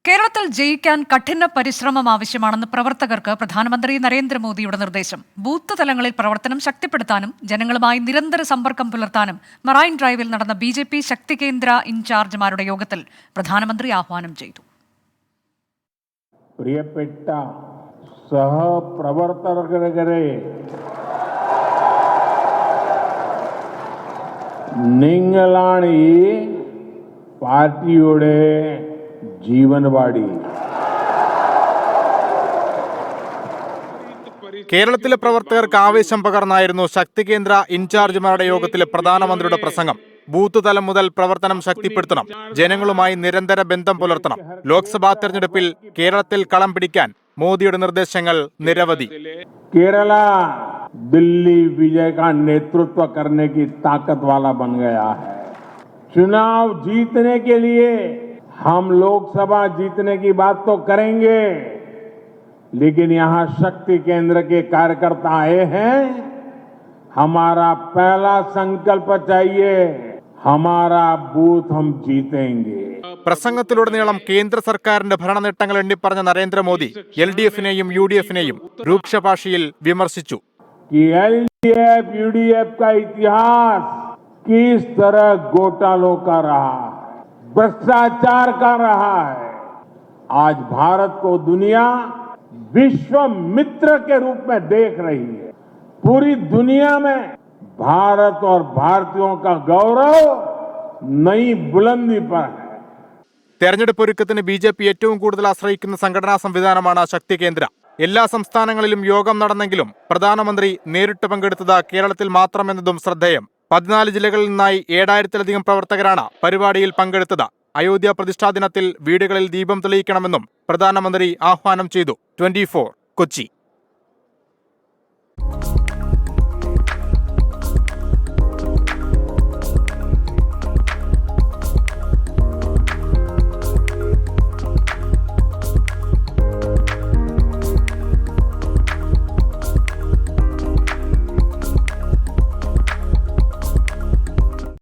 കേരളത്തിൽ ജയിക്കാൻ കഠിന പരിശ്രമം ആവശ്യമാണെന്ന് പ്രവർത്തകർക്ക് പ്രധാനമന്ത്രി നരേന്ദ്രമോദിയുടെ നിർദ്ദേശം. ബൂത്ത് തലങ്ങളിൽ പ്രവർത്തനം ശക്തിപ്പെടുത്താനും ജനങ്ങളുമായി നിരന്തര സമ്പർക്കം പുലർത്താനും മറൈൻ ഡ്രൈവിൽ നടന്ന BJP ശക്തി കേന്ദ്ര ഇൻചാർജുമാരുടെ യോഗത്തിൽ പ്രധാനമന്ത്രി ആഹ്വാനം ചെയ്തു. പ്രിയപ്പെട്ട സഹപ്രവർത്തകരെ, നിങ്ങളാണ് ഈ പാർട്ടിയുടെ ജീവനവാടി. കേരളത്തിലെ പ്രവർത്തകർക്ക് ആവേശം പകർന്നായിരുന്നു ശക്തി കേന്ദ്ര ഇൻചാർജുമാരുടെ യോഗത്തിലെ പ്രധാനമന്ത്രിയുടെ പ്രസംഗം. ബൂത്ത് തലം മുതൽ പ്രവർത്തനം ശക്തിപ്പെടുത്തണം, ജനങ്ങളുമായി നിരന്തര ബന്ധം പുലർത്തണം. ലോക്സഭാ തെരഞ്ഞെടുപ്പിൽ കേരളത്തിൽ കളം പിടിക്കാൻ മോദിയുടെ നിർദ്ദേശങ്ങൾ നിരവധി. കേരള दिल्ली विजय का नेतृत्व करने की ताकत वाला बन गया है. चुनाव जीतने के लिए हम लोकसभा जीतने की बात तो करेंगे, लेकिन यहाँ शक्ति केंद्र के कार्यकर्ता आए हैं. हमारा पहला संकल्प चाहिए, हमारा बूथ हम जीतेंगे. പ്രസംഗത്തിലുടനീളം കേന്ദ്ര സർക്കാരിന്റെ ഭരണനേട്ടങ്ങൾ എണ്ണിപ്പറഞ്ഞ നരേന്ദ്രമോദി LDF-നെയും UDF-നെയും രൂക്ഷ ഭാഷയിൽ വിമർശിച്ചു. कि LDF UDF का इतिहास किस तरह घोटालों का रहा है, भ्रष्टाचार का रहा है. आज भारत को दुनिया विश्व मित्र के रूप में देख रही है. पूरी दुनिया में भारत और भारतीयों का गौरव नई बुलंदी पर है. തെരഞ്ഞെടുപ്പ് ഒരുക്കത്തിന് BJP ഏറ്റവും കൂടുതൽ ആശ്രയിക്കുന്ന സംഘടനാ സംവിധാനമാണ് ശക്തി കേന്ദ്ര. എല്ലാ സംസ്ഥാനങ്ങളിലും യോഗം നടന്നെങ്കിലും പ്രധാനമന്ത്രി നേരിട്ട് പങ്കെടുത്തത് കേരളത്തിൽ മാത്രമെന്നതും ശ്രദ്ധേയം. 14 ജില്ലകളിൽ നിന്നായി 7000-ലധികം പ്രവർത്തകരാണ് പരിപാടിയിൽ പങ്കെടുത്തത്. അയോധ്യ പ്രതിഷ്ഠാ ദിനത്തിൽ വീടുകളിൽ ദീപം തെളിയിക്കണമെന്നും പ്രധാനമന്ത്രി ആഹ്വാനം ചെയ്തു. 24 കൊച്ചി.